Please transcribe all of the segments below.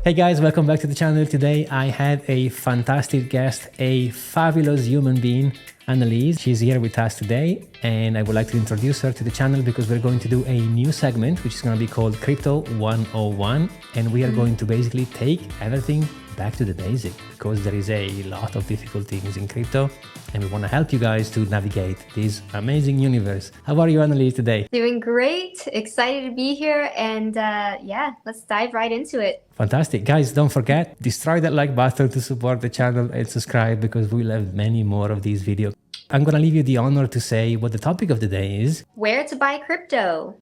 Hey guys, welcome back to the channel. Today I have a fantastic guest, a fabulous human being, Analiz. She's here with us today and I would like to introduce her to the channel because we're going to do a new segment which is going to be called Crypto 101, and we are going to basically take everything back to the basic because there is a lot of difficult things in crypto and we want to help you guys to navigate this amazing universe. How are you, Analiz, today? Doing great, excited to be here, and yeah, let's dive right into it. Fantastic. Guys, don't forget, destroy that like button to support the channel and subscribe because we'll have many more of these videos. I'm going to leave you the honor to say what the topic of the day is. Where to buy crypto.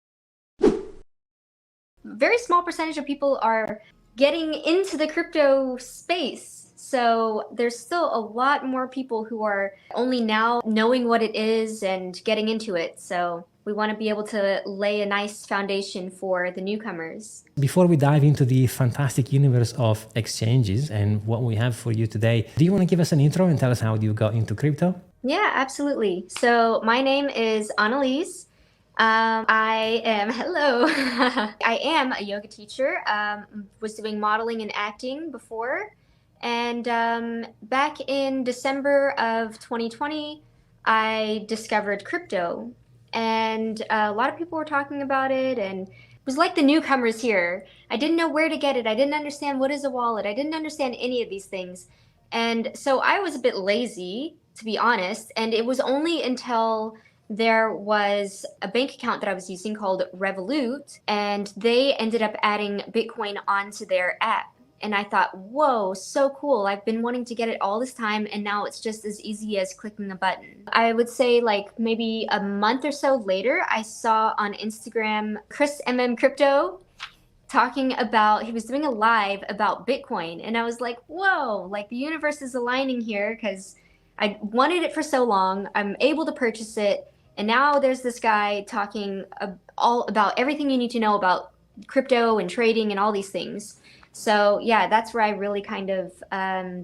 Very small percentage of people are getting into the crypto space. So there's still a lot more people who are only now knowing what it is and getting into it. So we want to be able to lay a nice foundation for the newcomers. Before we dive into the fantastic universe of exchanges and what we have for you today, do you want to give us an intro and tell us how you got into crypto? Yeah, absolutely. So my name is Analiz. Hello. I am a yoga teacher. Was doing modeling and acting before. And back in December of 2020, I discovered crypto. And a lot of people were talking about it, and it was like the newcomers here. I didn't know where to get it. I didn't understand what is a wallet. I didn't understand any of these things. And so I was a bit lazy, to be honest. And it was only until there was a bank account that I was using called Revolut, and they ended up adding Bitcoin onto their app. And I thought, whoa, so cool. I've been wanting to get it all this time, and now it's just as easy as clicking a button. I would say like maybe a month or so later, I saw on Instagram Chris Crypto talking about, he was doing a live about Bitcoin. And I was like, whoa, like the universe is aligning here because I wanted it for so long. I'm able to purchase it. And now there's this guy talking all about everything you need to know about crypto and trading and all these things. So yeah, that's where I really kind of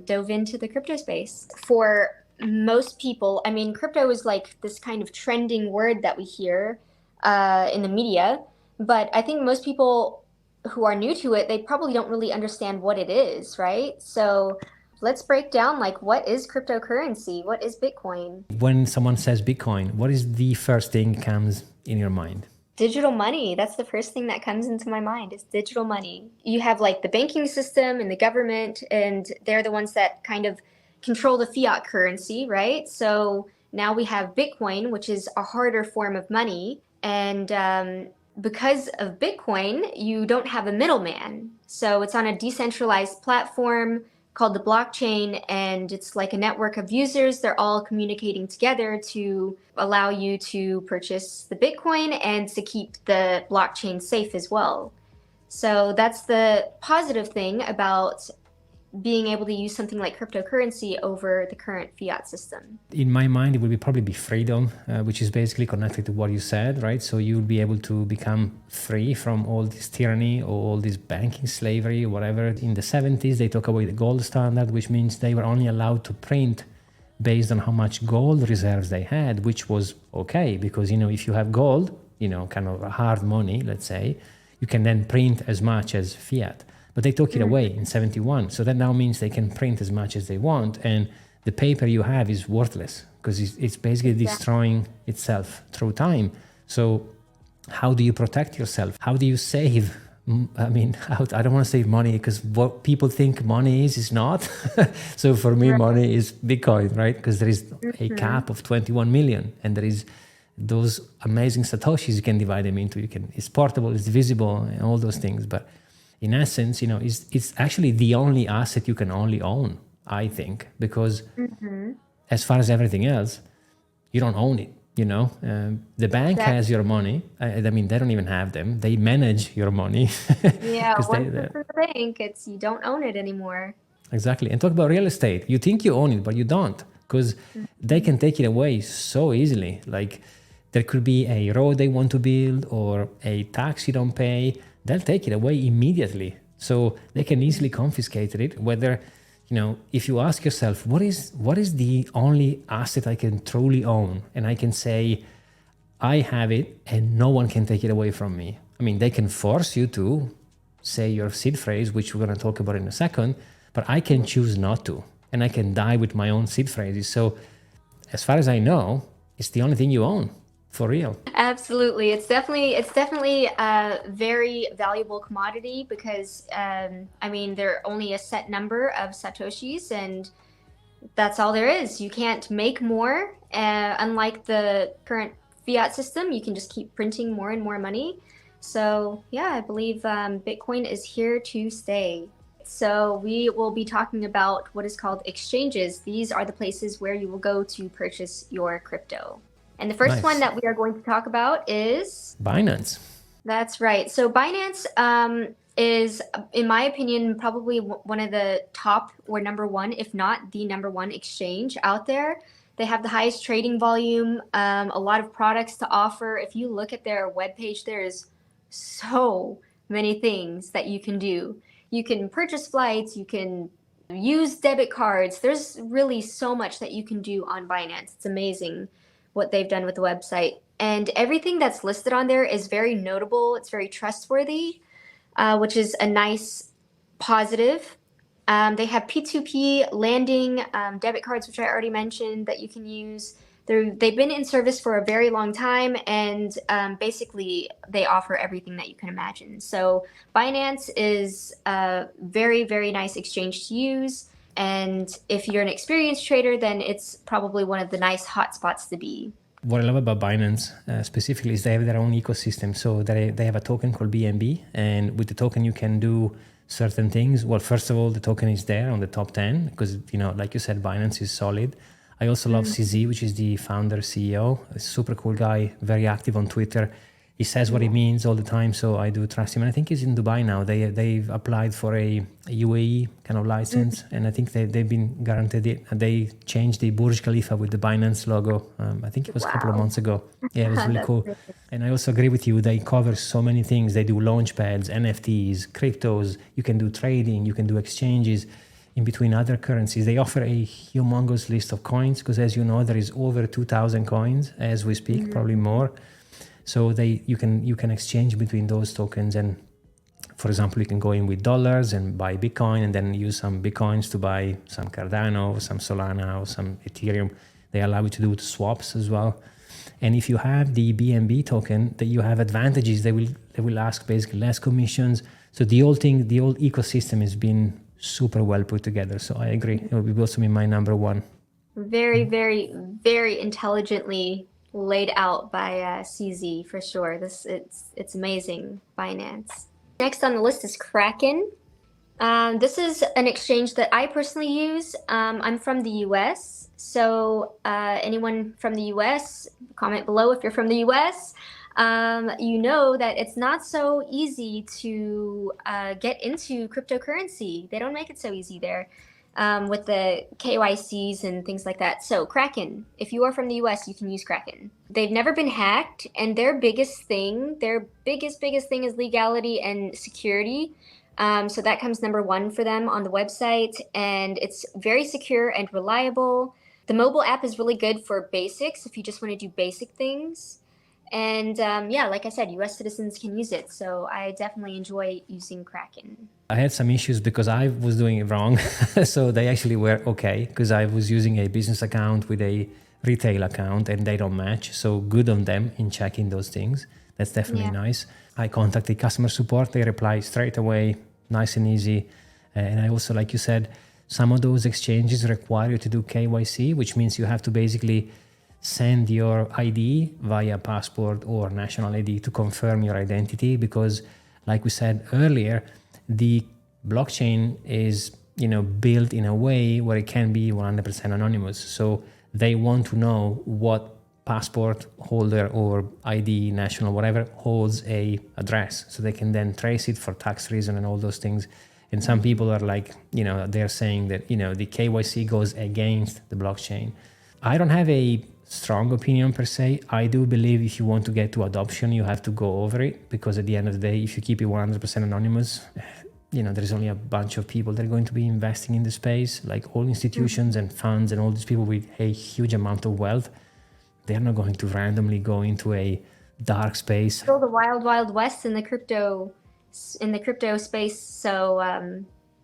dove into the crypto space. For most people, I mean, crypto is like this kind of trending word that we hear in the media, but I think most people who are new to it, they probably don't really understand what it is, right? So let's break down like what is cryptocurrency? What is Bitcoin? When someone says Bitcoin, what is the first thing that comes in your mind? Digital money. That's the first thing that comes into my mind is digital money. You have like the banking system and the government, and they're the ones that kind of control the fiat currency, right? So now we have Bitcoin, which is a harder form of money. And because of Bitcoin, you don't have a middleman. So it's on a decentralized platform called the blockchain, and it's like a network of users. They're all communicating together to allow you to purchase the Bitcoin and to keep the blockchain safe as well. So that's the positive thing about being able to use something like cryptocurrency over the current fiat system. In my mind, it would probably be freedom, which is basically connected to what you said, right? So you'll be able to become free from all this tyranny or all this banking slavery or whatever. In the 70s, they took away the gold standard, which means they were only allowed to print based on how much gold reserves they had, which was okay because, you know, if you have gold, you know, kind of hard money, let's say, you can then print as much as fiat. But they took it away in 71. So that now means they can print as much as they want. And the paper you have is worthless because it's basically destroying itself through time. So how do you protect yourself? How do you save? I mean, I don't want to save money because what people think money is not. So for me, money is Bitcoin, right? Because there is a cap of 21 million and there is those amazing Satoshis you can divide them into. It's portable, it's visible and all those things. But in essence, you know, it's actually the only asset you can only own, I think, because as far as everything else, you don't own it, you know. The bank has your money. I mean, they don't even have them. They manage your money. Yeah, once it's in the bank, you don't own it anymore. Exactly. And talk about real estate. You think you own it, but you don't because they can take it away so easily. Like there could be a road they want to build or a tax you don't pay. They'll take it away immediately. So they can easily confiscate it. Whether, you know, if you ask yourself, what is the only asset I can truly own? And I can say, I have it and no one can take it away from me. I mean, they can force you to, say your seed phrase, which we're going to talk about in a second, but I can choose not to, and I can die with my own seed phrases. So as far as I know, it's the only thing you own, for real. Absolutely. It's definitely a very valuable commodity because I mean there are only a set number of satoshis and that's all there is. You can't make more. Unlike the current fiat system, you can just keep printing more and more money. So yeah, I believe Bitcoin is here to stay. So we will be talking about what is called exchanges. These are the places where you will go to purchase your crypto. And the first one that we are going to talk about is Binance. That's right. So Binance is, in my opinion, probably one of the top or number one, if not the number one exchange out there. They have the highest trading volume, a lot of products to offer. If you look at their webpage, there's so many things that you can do. You can purchase flights, you can use debit cards. There's really so much that you can do on Binance. It's amazing what they've done with the website. And everything that's listed on there is very notable. It's very trustworthy, which is a nice positive. They have P2P landing debit cards, which I already mentioned, that you can use. They've been in service for a very long time, and basically they offer everything that you can imagine. So Binance is a very, very nice exchange to use. And if you're an experienced trader, then it's probably one of the nice hotspots to be. What I love about Binance specifically is they have their own ecosystem. So they have a token called BNB, and with the token you can do certain things. Well, first of all, the token is there on the top 10 because, you know, like you said, Binance is solid. I also love CZ, which is the founder CEO, a super cool guy, very active on Twitter. He says what he means all the time, so I do trust him. And I think he's in Dubai now. They've applied for a UAE kind of license, and I think they've been guaranteed it. They changed the Burj Khalifa with the Binance logo. I think it was a couple of months ago. Yeah, it was really cool. And I also agree with you. They cover so many things. They do launchpads, NFTs, cryptos. You can do trading. You can do exchanges in between other currencies. They offer a humongous list of coins because, as you know, there is over 2,000 coins as we speak, probably more. So you can exchange between those tokens, and for example, you can go in with dollars and buy Bitcoin, and then use some Bitcoins to buy some Cardano, or some Solana, or some Ethereum. They allow you to do swaps as well. And if you have the BNB token, that you have advantages. They will ask basically less commissions. So the whole ecosystem has been super well put together. So I agree. It will also be my number one. Very, very, very intelligently laid out by CZ for sure. It's amazing. Binance. Next on the list is Kraken. This is an exchange that I personally use. I'm from the US, so anyone from the US, comment below if you're from the US. You know that it's not so easy to get into cryptocurrency. They don't make it so easy there. With the KYCs and things like that. So Kraken, if you are from the US, you can use Kraken. They've never been hacked, and their biggest thing is legality and security. So that comes number one for them on the website, and it's very secure and reliable. The mobile app is really good for basics if you just want to do basic things. And yeah, like I said, US citizens can use it. So I definitely enjoy using Kraken. I had some issues because I was doing it wrong. So they actually were okay because I was using a business account with a retail account and they don't match. So good on them in checking those things. That's definitely nice. I contacted customer support. They reply straight away, nice and easy. And I also, like you said, some of those exchanges require you to do KYC, which means you have to basically send your ID via passport or national ID to confirm your identity, because like we said earlier, the blockchain is built in a way where it can be 100% anonymous. So they want to know what passport holder or ID, national, whatever, holds a address, so they can then trace it for tax reason and all those things. And some people are like, they're saying that, the KYC goes against the blockchain. I don't have a strong opinion per se. I do believe if you want to get to adoption, you have to go over it, because at the end of the day, if you keep it 100% anonymous, there's only a bunch of people that are going to be investing in the space, like all institutions and funds and all these people with a huge amount of wealth. They're not going to randomly go into a dark space. Still the wild, wild west in the crypto in the crypto space. So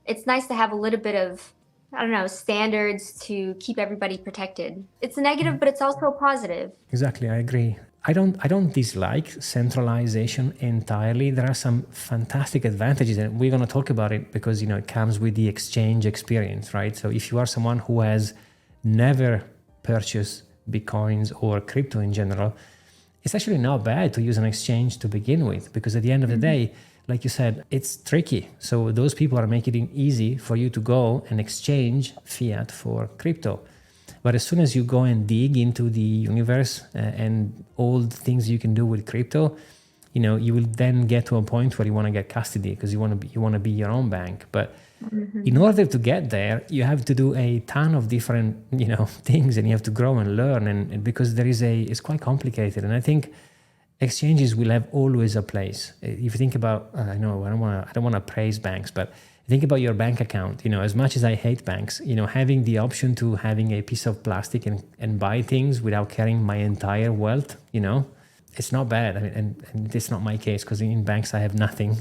it's nice to have a little bit of, I don't know, standards to keep everybody protected. It's a negative, but it's also a positive. Exactly, I agree. I don't dislike centralization entirely. There are some fantastic advantages, and we're going to talk about it because it comes with the exchange experience, right? So if you are someone who has never purchased bitcoins or crypto in general, it's actually not bad to use an exchange to begin with, because at the end of the day, like you said, it's tricky. So those people are making it easy for you to go and exchange fiat for crypto. But as soon as you go and dig into the universe and all the things you can do with crypto, you will then get to a point where you want to get custody because you want to be your own bank. But in order to get there, you have to do a ton of different things, and you have to grow and learn. And because it's quite complicated. And I think exchanges will have always a place. If you think about, I don't want to praise banks, but think about your bank account. As much as I hate banks, having the option to having a piece of plastic and buy things without carrying my entire wealth, it's not bad. I mean, and it's not my case because in banks I have nothing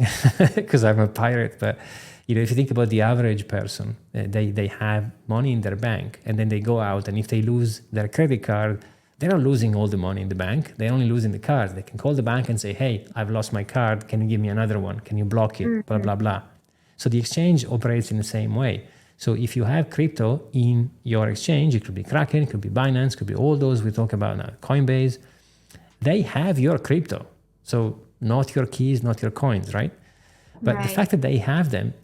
because I'm a pirate. But if you think about the average person, they have money in their bank, and then they go out, and if they lose their credit card, they're not losing all the money in the bank. They're only losing the card. They can call the bank and say, hey, I've lost my card. Can you give me another one? Can you block it? Blah, blah, blah. So the exchange operates in the same way. So if you have crypto in your exchange, it could be Kraken, it could be Binance, it could be all those we talk about now, Coinbase. They have your crypto. So not your keys, not your coins, right? But the fact that they have them,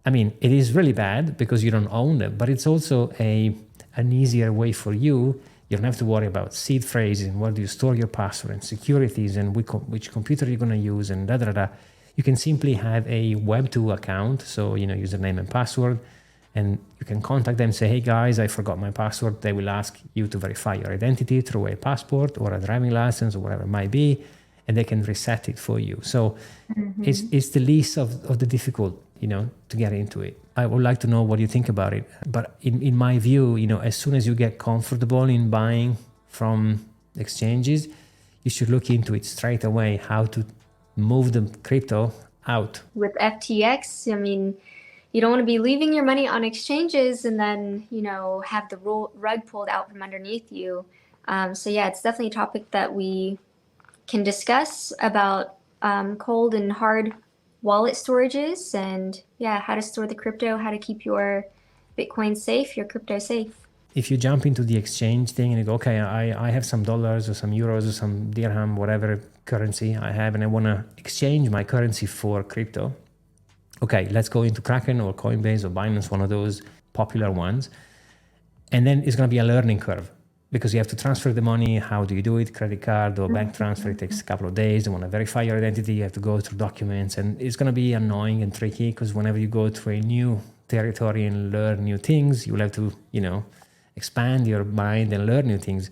I mean, it is really bad because you don't own them, but it's also an easier way for you. You don't have to worry about seed phrases and where do you store your password and securities and which computer you're going to use and da da da. You can simply have a Web2 account, so username and password, and you can contact them and say, hey guys, I forgot my password. They will ask you to verify your identity through a passport or a driving license or whatever it might be, and they can reset it for you. So it's the least of the difficult, to get into it. I would like to know what you think about it. But in my view, as soon as you get comfortable in buying from exchanges, you should look into it straight away, how to move the crypto out. With FTX, I mean, you don't want to be leaving your money on exchanges and then, have the rug pulled out from underneath you. So yeah, it's definitely a topic that we can discuss about cold and hard wallet storages and how to store the crypto, how to keep your Bitcoin safe, your crypto safe. If you jump into the exchange thing and you go, okay, I have some dollars or some euros or some dirham, whatever currency I have, and I want to exchange my currency for crypto. Okay, let's go into Kraken or Coinbase or Binance, one of those popular ones. And then it's going to be a learning curve because you have to transfer the money. How do you do it? Credit card or bank transfer. It takes a couple of days. They want to verify your identity. You have to go through documents. And it's going to be annoying and tricky because whenever you go to a new territory and learn new things, you'll have to, expand your mind and learn new things.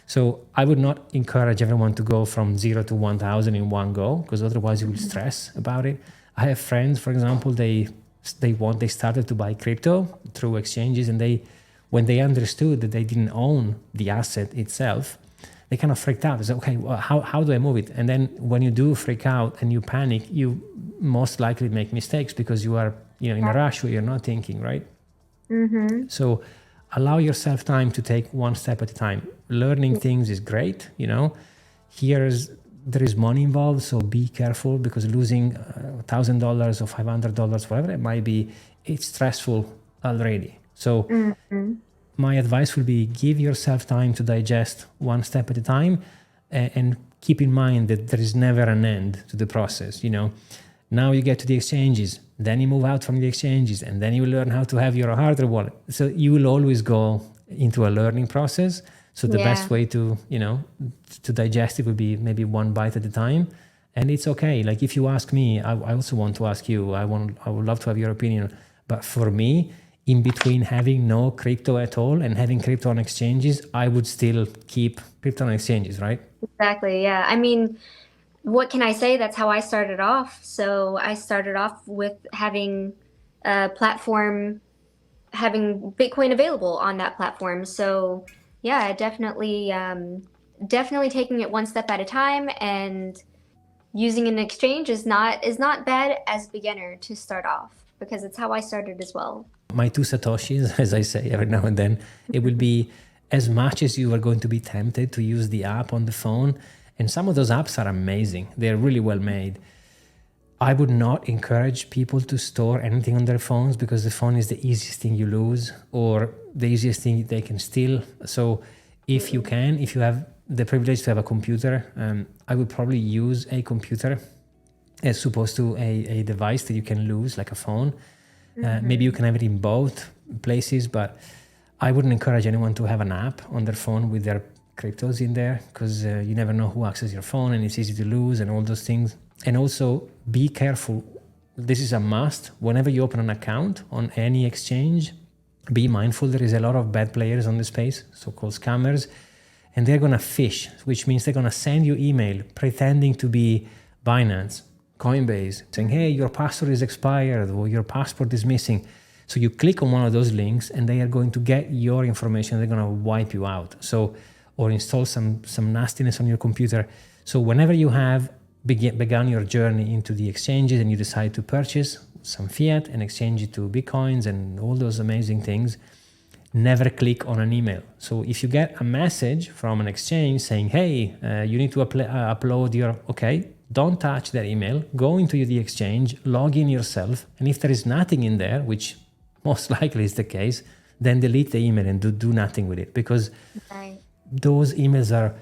So I would not encourage everyone to go from 0 to 1,000 in one go, because otherwise you will stress about it. I have friends, for example, they started to buy crypto through exchanges, and when they understood that they didn't own the asset itself, they kind of freaked out. They said, okay, well, how do I move it? And then when you do freak out and you panic, you most likely make mistakes because you are in a rush where you're not thinking, right? So allow yourself time to take one step at a time. Learning things is great, there is money involved, so be careful because losing $1,000 or $500, whatever it might be, it's stressful already. So my advice will be give yourself time to digest one step at a time, and keep in mind that there is never an end to the process. Now you get to the exchanges, then you move out from the exchanges, and then you learn how to have your hardware wallet. So you will always go into a learning process. So the best way to digest it would be maybe one bite at a time. And it's okay. Like if you ask me, I also want to ask you, I would love to have your opinion. But for me, in between having no crypto at all and having crypto on exchanges, I would still keep crypto on exchanges, right? Exactly. Yeah. I mean, what can I say? That's how I started off. So I started off with having a platform, having Bitcoin available on that platform. So yeah, definitely taking it one step at a time and using an exchange is not bad as a beginner to start off, because it's how I started as well. My two Satoshis, as I say every now and then, it will be as much as you are going to be tempted to use the app on the phone. And some of those apps are amazing. They're really well made. I would not encourage people to store anything on their phones, because the phone is the easiest thing you lose, or the easiest thing they can steal. So if you have the privilege to have a computer, I would probably use a computer as opposed to a device that you can lose, like a phone. Maybe you can have it in both places, but I wouldn't encourage anyone to have an app on their phone with their cryptos in there, because you never know who accesses your phone, and it's easy to lose and all those things. And also be careful. This is a must. Whenever you open an account on any exchange, be mindful. There is a lot of bad players on the space, so-called scammers, and they're going to phish, which means they're going to send you email pretending to be Binance, Coinbase, saying, hey, your password is expired or your passport is missing. So you click on one of those links and they are going to get your information. They're going to wipe you out. So, or install some nastiness on your computer. So whenever you have begun your journey into the exchanges and you decide to purchase some fiat and exchange it to Bitcoins and all those amazing things, never click on an email. So if you get a message from an exchange saying, hey, you need to upload your, okay, don't touch that email, go into the exchange, log in yourself, and if there is nothing in there, which most likely is the case, then delete the email and do nothing with it, because those emails are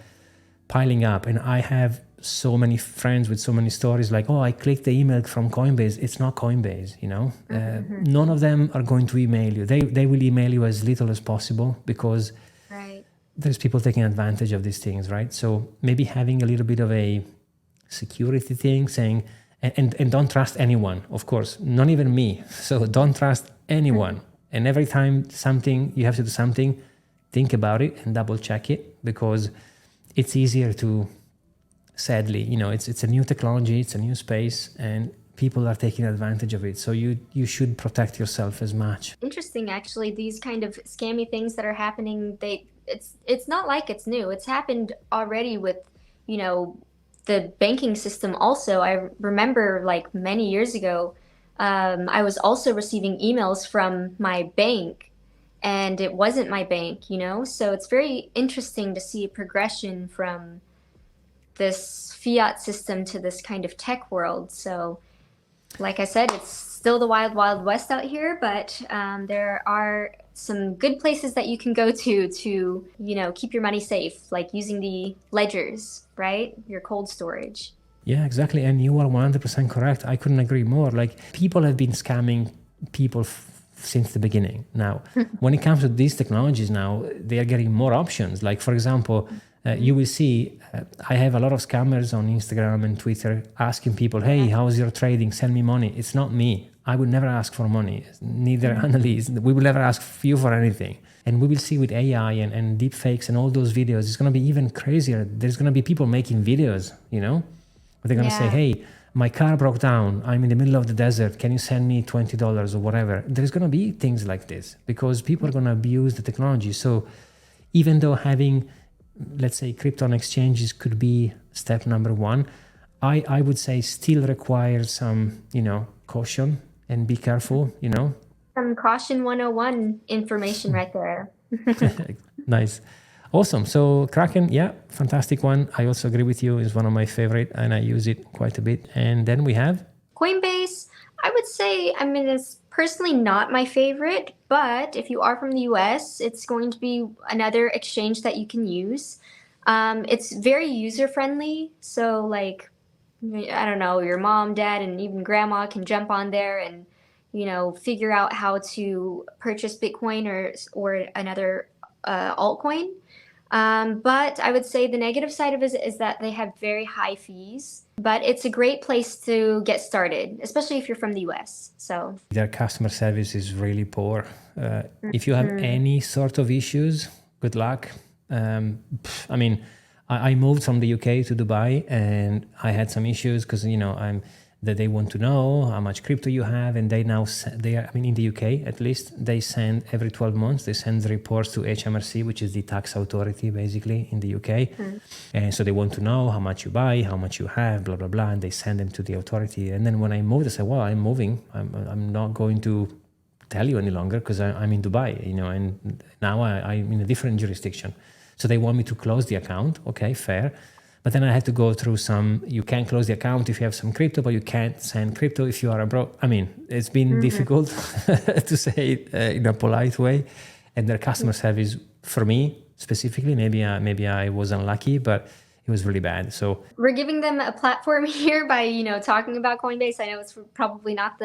piling up. And I have so many friends with so many stories like, oh, I clicked the email from Coinbase. It's not Coinbase, you know. None of them are going to email you. They will email you as little as possible, because there's people taking advantage of these things, right? So maybe having a little bit of a security thing, saying, and don't trust anyone, of course, not even me. So don't trust anyone. And every time you have to do something, think about it and double check it, because it's easier to, sadly, you know, it's a new technology, it's a new space, and people are taking advantage of it. So you should protect yourself as much. Interesting, actually, these kind of scammy things that are happening, it's not like it's new. It's happened already with, you know, the banking system also. I remember like many years ago, I was also receiving emails from my bank, and it wasn't my bank, you know? So it's very interesting to see a progression from this fiat system to this kind of tech world. So like I said, it's still the wild, wild west out here, but there are some good places that you can go to, you know, keep your money safe, like using the ledgers, right? Your cold storage. Yeah, exactly. And you are 100% correct. I couldn't agree more. Like, people have been scamming people since the beginning. Now, when it comes to these technologies now, they are getting more options. Like, for example, you will see, I have a lot of scammers on Instagram and Twitter asking people, hey, how's your trading? Send me money. It's not me. I would never ask for money. Neither Analiz. We will never ask you for anything. And we will see with AI and deep fakes and all those videos, it's going to be even crazier. There's going to be people making videos, you know? They're going to say, hey, my car broke down. I'm in the middle of the desert. Can you send me $20 or whatever? There's going to be things like this because people are going to abuse the technology. So even though having, let's say, crypto on exchanges could be step number one, I would say still requires some, you know, caution and be careful, you know. Some caution 101 information right there. Nice. Awesome. So Kraken, yeah, fantastic one. I also agree with you. It's one of my favorite and I use it quite a bit. And then we have Coinbase. I would say, I mean, it's personally not my favorite, but if you are from the US, it's going to be another exchange that you can use. It's very user friendly. So like, I don't know, your mom, dad, and even grandma can jump on there and, you know, figure out how to purchase Bitcoin or another altcoin. But I would say the negative side of it is that they have very high fees, but it's a great place to get started, especially if you're from the US. So their customer service is really poor. If you have any sort of issues, good luck. I mean, I moved from the UK to Dubai and I had some issues because, you know, that they want to know how much crypto you have, and they now in the UK at least, they send every 12 months they send reports to HMRC, which is the tax authority basically in the UK. And so they want to know how much you buy, how much you have, blah blah blah, and they send them to the authority. And then when I moved, I said, well, I'm moving, I'm not going to tell you any longer because I'm in Dubai, and now I'm in a different jurisdiction. So they want me to close the account. Okay, fair. But then I had to go through you can't close the account if you have some crypto, but you can't send crypto if you are abroad. I mean, it's been difficult to say it in a polite way. And their customer service, for me specifically, maybe I was unlucky, but it was really bad. So we're giving them a platform here by, talking about Coinbase. I know it's probably not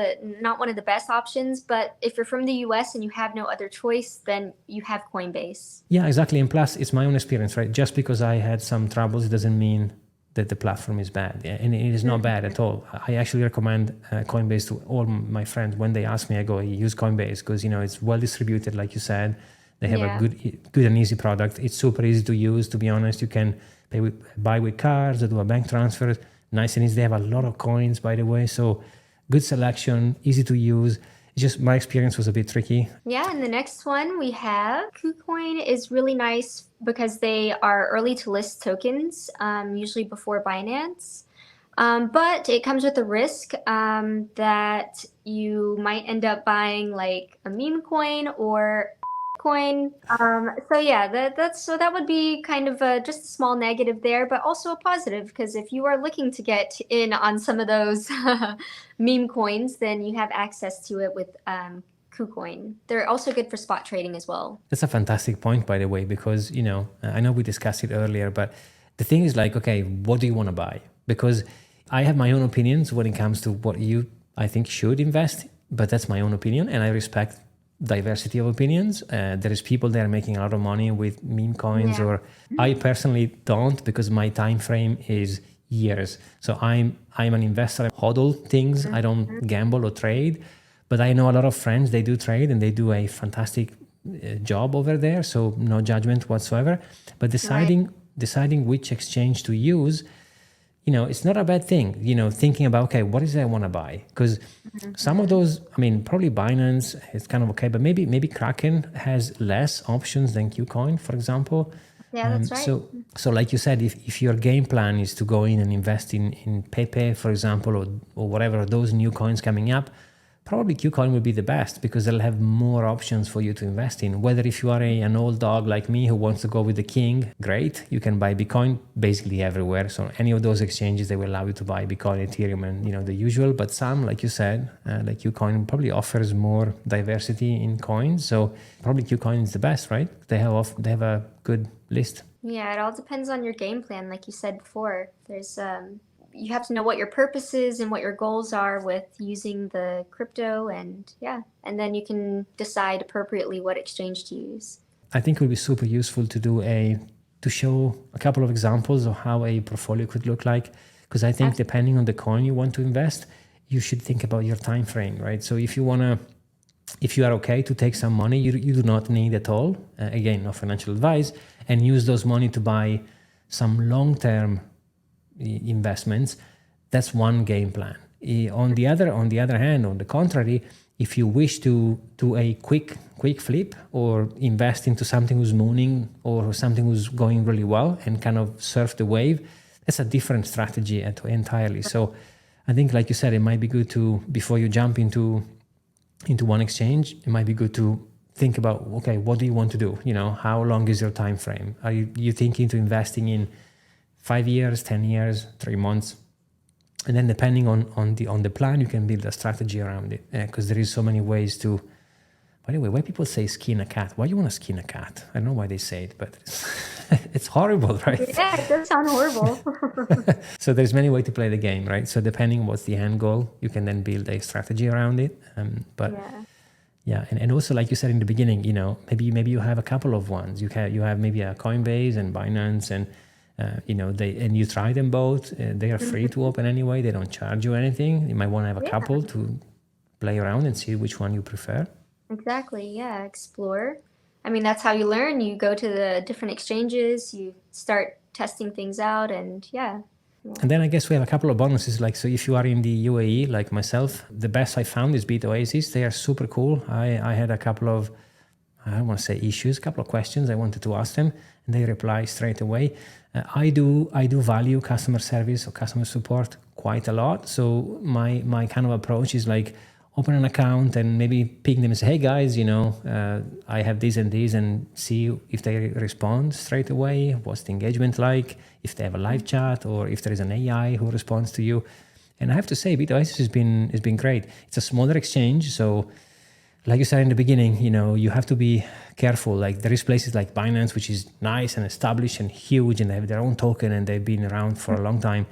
one of the best options, but if you're from the US and you have no other choice, then you have Coinbase. Yeah, exactly. And plus, it's my own experience, right? Just because I had some troubles, it doesn't mean that the platform is bad. And it is not bad at all. I actually recommend Coinbase to all my friends. When they ask me, I go, use Coinbase because, it's well distributed, like you said. They have a good and easy product. It's super easy to use, to be honest. You can buy with cards or do a bank transfer. Nice and easy. They have a lot of coins, by the way. So good selection, easy to use. It's just my experience was a bit tricky. Yeah, and the next one we have KuCoin is really nice because they are early to list tokens, usually before Binance. But it comes with a risk that you might end up buying like a meme coin or coin. So yeah, that would be kind of just a small negative there, but also a positive because if you are looking to get in on some of those meme coins, then you have access to it with KuCoin. They're also good for spot trading as well. That's a fantastic point, by the way, because I know we discussed it earlier, but the thing is like, okay, what do you want to buy? Because I have my own opinions when it comes to what I think should invest, but that's my own opinion, and I respect diversity of opinions. There is people there making a lot of money with meme coins, or I personally don't because my time frame is years. So I'm an investor. I hodl things. I don't gamble or trade, but I know a lot of friends, they do trade and they do a fantastic job over there. So no judgment whatsoever. But deciding which exchange to use, it's not a bad thing, thinking about, okay, what is it I want to buy? Because some of those, probably Binance is kind of okay, but maybe Kraken has less options than KuCoin, for example. Yeah, that's right. So like you said, if your game plan is to go in and invest in Pepe, for example, or whatever, those new coins coming up, probably KuCoin will be the best because they'll have more options for you to invest in. Whether if you are an old dog like me who wants to go with the king, great. You can buy Bitcoin basically everywhere. So any of those exchanges, they will allow you to buy Bitcoin, Ethereum, and the usual. But some, like you said, like KuCoin probably offers more diversity in coins. So probably KuCoin is the best, right? They have a good list. Yeah, it all depends on your game plan, like you said before. There's you have to know what your purpose is and what your goals are with using the crypto, and then you can decide appropriately what exchange to use. I think it would be super useful to show a couple of examples of how a portfolio could look like, because I think depending on the coin you want to invest, you should think about your time frame, right? So if you are okay to take some money, you do not need at all, again, no financial advice, and use those money to buy some long-term investments. That's one game plan. On the other hand, on the contrary, if you wish to do a quick flip or invest into something who's mooning or something who's going really well and kind of surf the wave, that's a different strategy entirely. So I think, like you said, it might be good to, before you jump into one exchange, it might be good to think about, okay, what do you want to do? How long is your time frame? Are you thinking to investing in 5 years, 10 years, 3 months? And then depending on the plan, you can build a strategy around it. Because there is so many ways to, by the way, why people say skin a cat? Why do you want to skin a cat? I don't know why they say it, but it's horrible, right? Yeah, it does sound horrible. So there's many ways to play the game, right? So depending on what's the end goal, you can then build a strategy around it. And also, like you said in the beginning, maybe you have a couple of ones. You have maybe a Coinbase and Binance, and you try them both. They are free to open anyway. They don't charge you anything. You might want to have a couple to play around and see which one you prefer. Exactly. Yeah. Explore. That's how you learn. You go to the different exchanges, you start testing things out, and And then I guess we have a couple of bonuses. Like, so if you are in the UAE, like myself, the best I found is BitOasis. They are super cool. I had a couple of, I don't want to say issues, a couple of questions I wanted to ask them, and they reply straight away. I do value customer service or customer support quite a lot. So my kind of approach is like, open an account and maybe ping them and say, hey guys, I have this and this, and see if they respond straight away. What's the engagement like? If they have a live chat, or if there is an AI who responds to you. And I have to say, BitOasis has been great. It's a smaller exchange, so like you said in the beginning, you have to be careful. Like, there is places like Binance, which is nice and established and huge, and they have their own token and they've been around for a long time.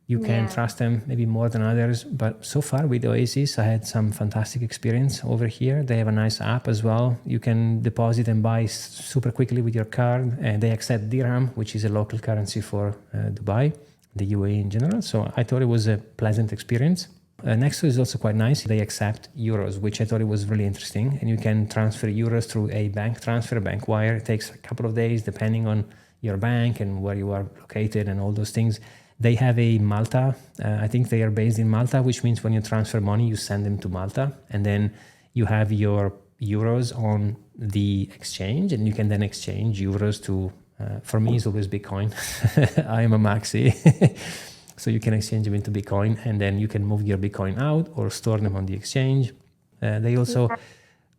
You can trust them maybe more than others, but so far with Oasis, I had some fantastic experience over here. They have a nice app as well. You can deposit and buy super quickly with your card, and they accept dirham, which is a local currency for Dubai, the UAE in general. So I thought it was a pleasant experience. NEXO is also quite nice. They accept euros, which I thought it was really interesting. And you can transfer euros through a bank transfer, bank wire. It takes a couple of days depending on your bank and where you are located and all those things. They have a Malta. I think they are based in Malta, which means when you transfer money, you send them to Malta. And then you have your euros on the exchange, and you can then exchange euros to, for me, it's always Bitcoin. I am a maxi. So you can exchange them into Bitcoin, and then you can move your Bitcoin out or store them on the exchange. They also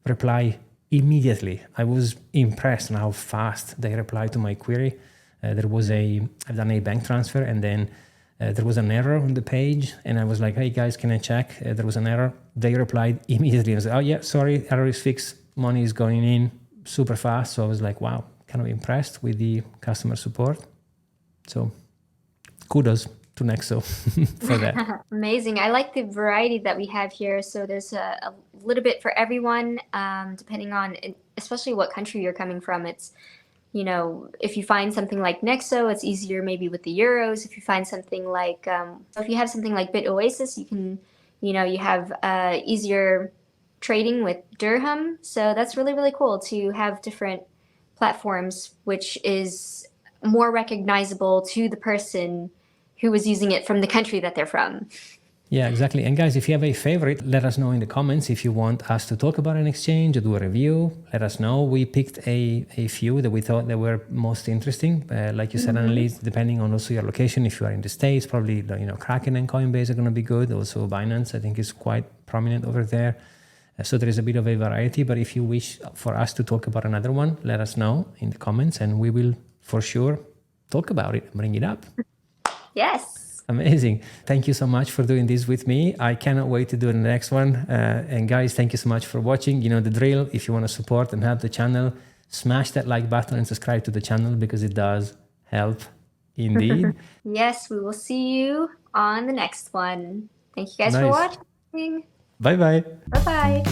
reply immediately. I was impressed on how fast they replied to my query. I've done a bank transfer, and then there was an error on the page, and I was like, hey guys, can I check? There was an error. They replied immediately and said, oh yeah, sorry, error is fixed. Money is going in super fast. So I was like, wow, kind of impressed with the customer support. So kudos to NEXO for that. Amazing. I like the variety that we have here. So there's a little bit for everyone, depending on, especially what country you're coming from. It's, if you find something like NEXO, it's easier maybe with the euros. If you find something like, if you have something like BitOasis, you can, you have easier trading with dirham. So that's really, really cool to have different platforms, which is more recognizable to the person who is using it from the country that they're from. Yeah, exactly. And guys, if you have a favorite, let us know in the comments. If you want us to talk about an exchange or do a review, let us know. We picked a few that we thought that were most interesting. Like you said, Analiz, depending on also your location. If you are in the States, probably Kraken and Coinbase are going to be good. Also Binance, I think, is quite prominent over there. So there is a bit of a variety. But if you wish for us to talk about another one, let us know in the comments, and we will for sure talk about it and bring it up. Yes. Amazing. Thank you so much for doing this with me. I cannot wait to do the next one. And guys, thank you so much for watching. You know the drill. If you want to support and help the channel, smash that like button and subscribe to the channel, because it does help indeed. Yes, we will see you on the next one. Thank you guys for watching. Bye-bye. Bye-bye.